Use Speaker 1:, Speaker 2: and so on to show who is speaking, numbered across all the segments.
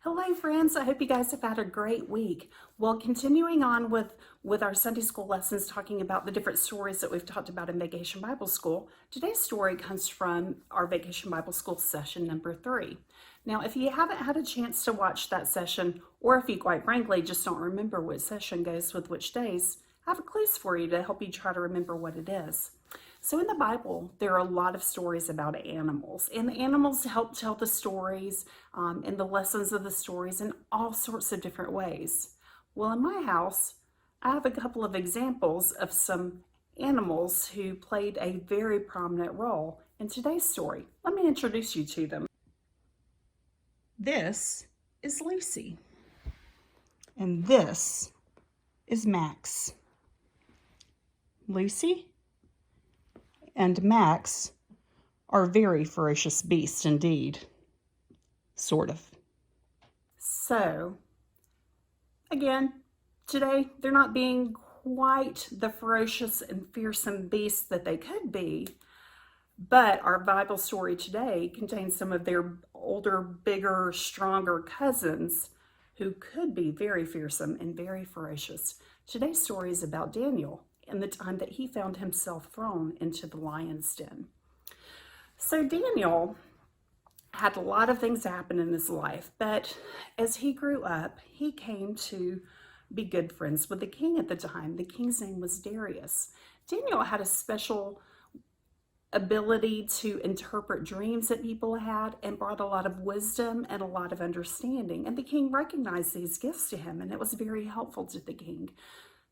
Speaker 1: Hello friends, I hope you guys have had a great week. Well, continuing on with our Sunday school lessons talking about the different stories that we've talked about in Vacation Bible School, today's story comes from our Vacation Bible School session number 3. Now, if you haven't had a chance to watch that session, or if you quite frankly just don't remember which session goes with which days, I have a quiz for you to help you try to remember what it is. So in the Bible, there are a lot of stories about animals, and the animals help tell the stories and the lessons of the stories in all sorts of different ways. Well, in my house, I have a couple of examples of some animals who played a very prominent role in today's story. Let me introduce you to them.
Speaker 2: This is Lucy. And this is Max. Lucy and Max are very ferocious beasts indeed. Sort of.
Speaker 1: So, again, today they're not being quite the ferocious and fearsome beasts that they could be, but our Bible story today contains some of their older, bigger, stronger cousins who could be very fearsome and very ferocious. Today's story is about Daniel and the time that he found himself thrown into the lion's den. So Daniel had a lot of things happen in his life, but as he grew up, he came to be good friends with the king at the time. The king's name was Darius. Daniel had a special ability to interpret dreams that people had and brought a lot of wisdom and a lot of understanding. And the king recognized these gifts to him, and it was very helpful to the king.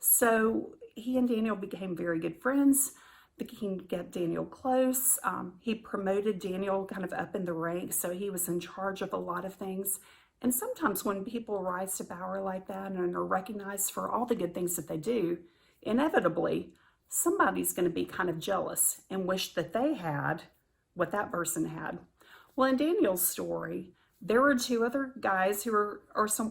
Speaker 1: So he and Daniel became very good friends. The king got Daniel close. He promoted Daniel kind of up in the ranks, so he was in charge of a lot of things. And sometimes when people rise to power like that and are recognized for all the good things that they do, inevitably, somebody's going to be kind of jealous and wish that they had what that person had. Well, in Daniel's story, there were 2 other guys who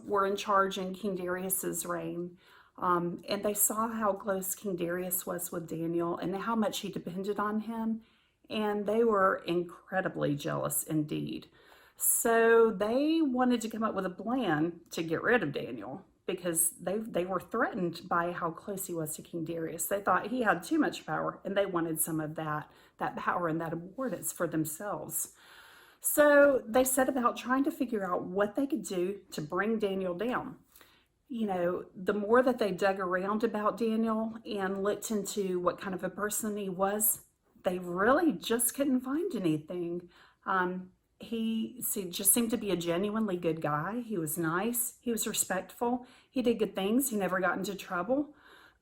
Speaker 1: were in charge in King Darius's reign. And they saw how close King Darius was with Daniel and how much he depended on him. And they were incredibly jealous indeed. So they wanted to come up with a plan to get rid of Daniel because they were threatened by how close he was to King Darius. They thought he had too much power and they wanted some of that power and that importance for themselves. So they set about trying to figure out what they could do to bring Daniel down. You know, the more that they dug around about Daniel and looked into what kind of a person he was, they really just couldn't find anything. He just seemed to be a genuinely good guy. He was nice. He was respectful. He did good things. He never got into trouble.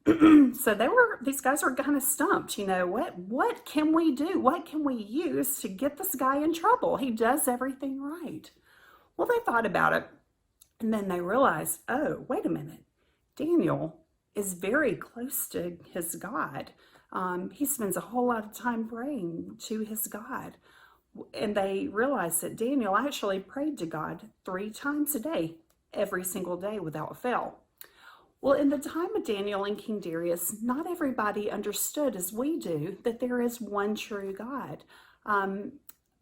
Speaker 1: So these guys were kind of stumped. You know, what can we do? What can we use to get this guy in trouble? He does everything right. Well, they thought about it. And then they realized, oh, wait a minute. Daniel is very close to his God. He spends a whole lot of time praying to his God. And they realized that Daniel actually prayed to God 3 times a day, every single day without fail. Well, in the time of Daniel and King Darius, not everybody understood as we do that there is one true God.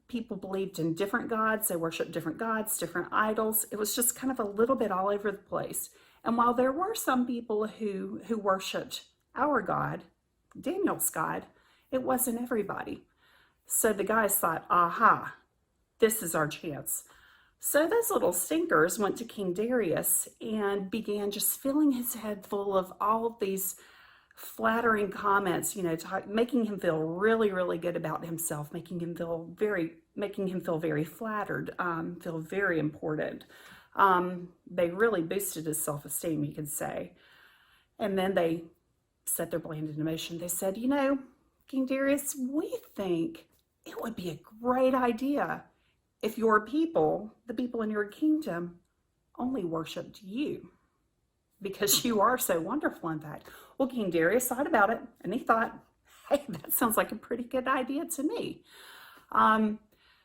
Speaker 1: People believed in different gods. They worshiped different gods, different idols. It was just kind of a little bit all over the place. And while there were some people who worshiped our God, Daniel's God, it wasn't everybody. So the guys thought, aha, this is our chance. So those little stinkers went to King Darius and began just filling his head full of all of these flattering comments, you know, making him feel really, really good about himself, making him feel very flattered, feel very important. They really boosted his self-esteem, you could say. And then they set their plan into motion. They said, you know, King Darius, we think it would be a great idea if your people, the people in your kingdom, only worshiped you, because you are so wonderful, in fact. Well, King Darius thought about it, and he thought, hey, that sounds like a pretty good idea to me.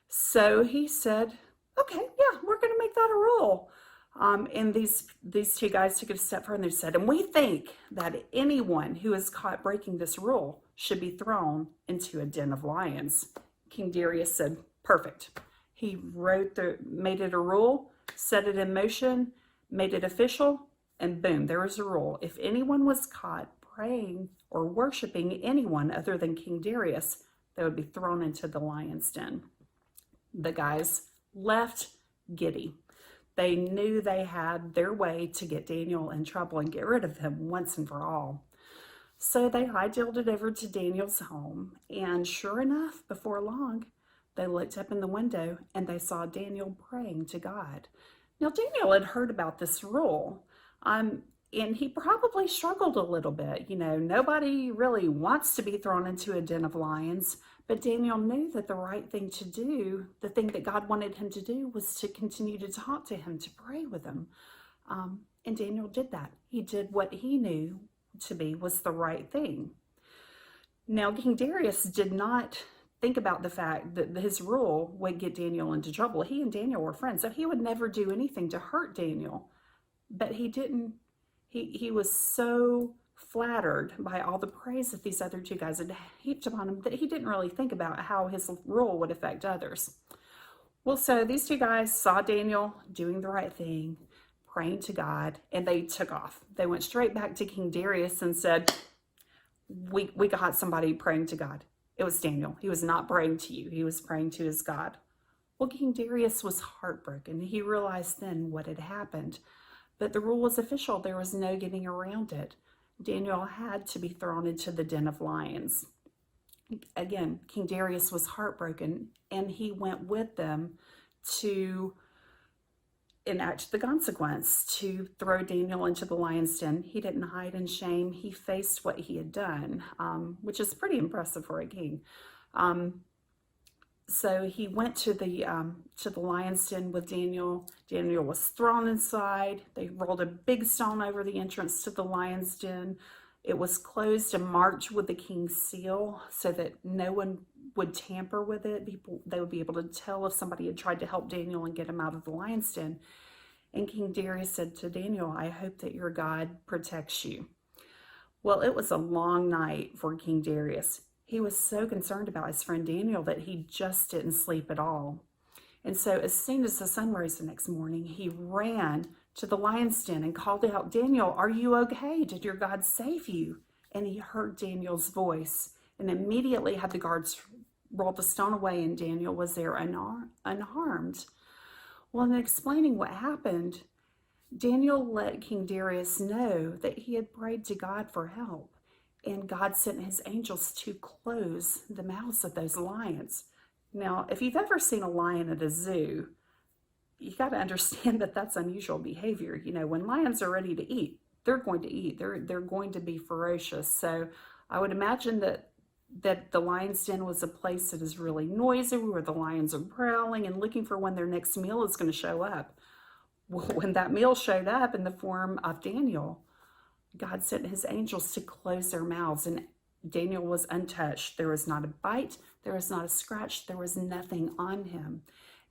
Speaker 1: So he said, okay, yeah, we're going to make that a rule. And these 2 guys took it a step further and they said, and we think that anyone who is caught breaking this rule should be thrown into a den of lions. King Darius said, perfect. He made it a rule, set it in motion, made it official, and boom, there was a rule. If anyone was caught praying or worshiping anyone other than King Darius, they would be thrown into the lion's den. The guys left giddy. They knew they had their way to get Daniel in trouble and get rid of him once and for all. So they hightailed it over to Daniel's home, and sure enough, before long, they looked up in the window and they saw Daniel praying to God. Now, Daniel had heard about this rule, and he probably struggled a little bit. You know, nobody really wants to be thrown into a den of lions, but Daniel knew that the right thing to do, the thing that God wanted him to do, was to continue to talk to him, to pray with him. And Daniel did that. He did what he knew to be was the right thing. Now, King Darius did not think about the fact that his rule would get Daniel into trouble. He and Daniel were friends, so he would never do anything to hurt Daniel. But he didn't. He was so flattered by all the praise that these other two guys had heaped upon him that he didn't really think about how his rule would affect others. Well, so these two guys saw Daniel doing the right thing, praying to God, and they took off. They went straight back to King Darius and said, we got somebody praying to God. It was Daniel. He was not praying to you. He was praying to his God. Well, King Darius was heartbroken. He realized then what had happened. But the rule was official. There was no getting around it. Daniel had to be thrown into the den of lions. Again, King Darius was heartbroken, and he went with them to enact the consequence, to throw Daniel into the lion's den. He didn't hide in shame. He faced what he had done, which is pretty impressive for a king. So he went to the lion's den with Daniel. Daniel was thrown inside. They rolled a big stone over the entrance to the lion's den. It was closed and marked with the king's seal so that no one would tamper with it. They would be able to tell if somebody had tried to help Daniel and get him out of the lion's den. And King Darius said to Daniel, I hope that your God protects you. Well, it was a long night for King Darius. He was so concerned about his friend Daniel that he just didn't sleep at all. And so as soon as the sun rose the next morning, he ran to the lion's den and called out, Daniel, are you okay? Did your God save you? And he heard Daniel's voice and immediately had the guards roll the stone away, and Daniel was there unharmed. Well, in explaining what happened, Daniel let King Darius know that he had prayed to God for help. And God sent his angels to close the mouths of those lions. Now, if you've ever seen a lion at a zoo, you got to understand that that's unusual behavior. You know, when lions are ready to eat, they're going to eat. They're going to be ferocious. So I would imagine that the lion's den was a place that is really noisy, where the lions are prowling and looking for when their next meal is going to show up. Well, when that meal showed up in the form of Daniel, God sent his angels to close their mouths, and Daniel was untouched. There was not a bite, there was not a scratch, there was nothing on him.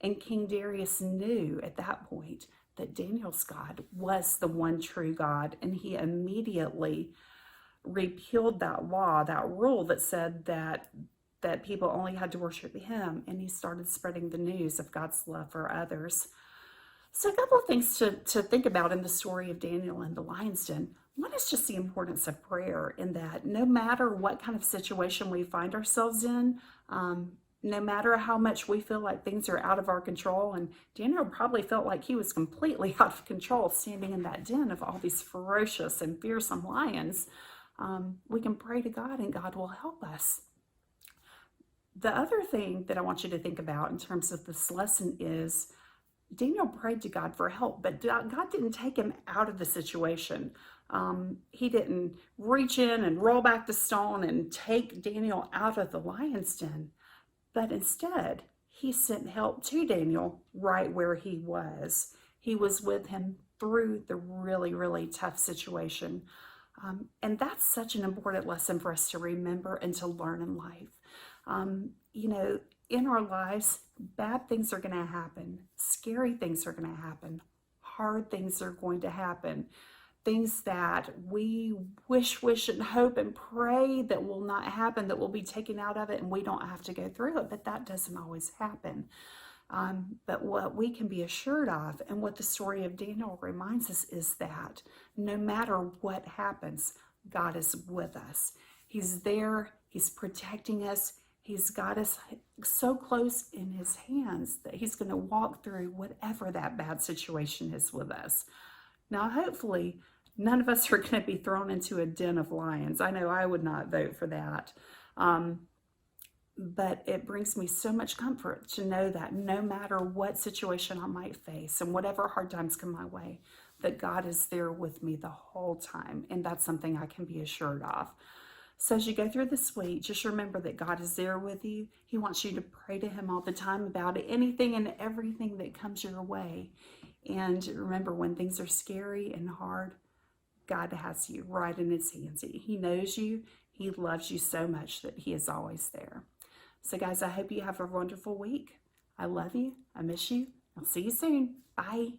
Speaker 1: And King Darius knew at that point that Daniel's God was the one true God, and he immediately repealed that law, that rule that said that people only had to worship him, and he started spreading the news of God's love for others. So a couple of things to think about in the story of Daniel and the lion's den. One is just the importance of prayer, in that no matter what kind of situation we find ourselves in, no matter how much we feel like things are out of our control, and Daniel probably felt like he was completely out of control standing in that den of all these ferocious and fearsome lions, we can pray to God and God will help us. The other thing that I want you to think about in terms of this lesson is Daniel prayed to God for help, but God didn't take him out of the situation. He didn't reach in and roll back the stone and take Daniel out of the lion's den, but instead he sent help to Daniel right where he was. He was with him through the really, really tough situation. And that's such an important lesson for us to remember and to learn in life. You know, in our lives, bad things are going to happen. Scary things are going to happen. Hard things are going to happen. Things that we wish and hope and pray that will not happen, that will be taken out of it and we don't have to go through it, but that doesn't always happen. But what we can be assured of, and what the story of Daniel reminds us, is that no matter what happens, God is with us. He's there. He's protecting us. He's got us so close in his hands that he's going to walk through whatever that bad situation is with us. Now, hopefully, none of us are going to be thrown into a den of lions. I know I would not vote for that. But it brings me so much comfort to know that no matter what situation I might face and whatever hard times come my way, that God is there with me the whole time. And that's something I can be assured of. So as you go through this week, just remember that God is there with you. He wants you to pray to him all the time about anything and everything that comes your way. And remember, when things are scary and hard, God has you right in his hands. He knows you. He loves you so much that he is always there. So guys, I hope you have a wonderful week. I love you. I miss you. I'll see you soon. Bye.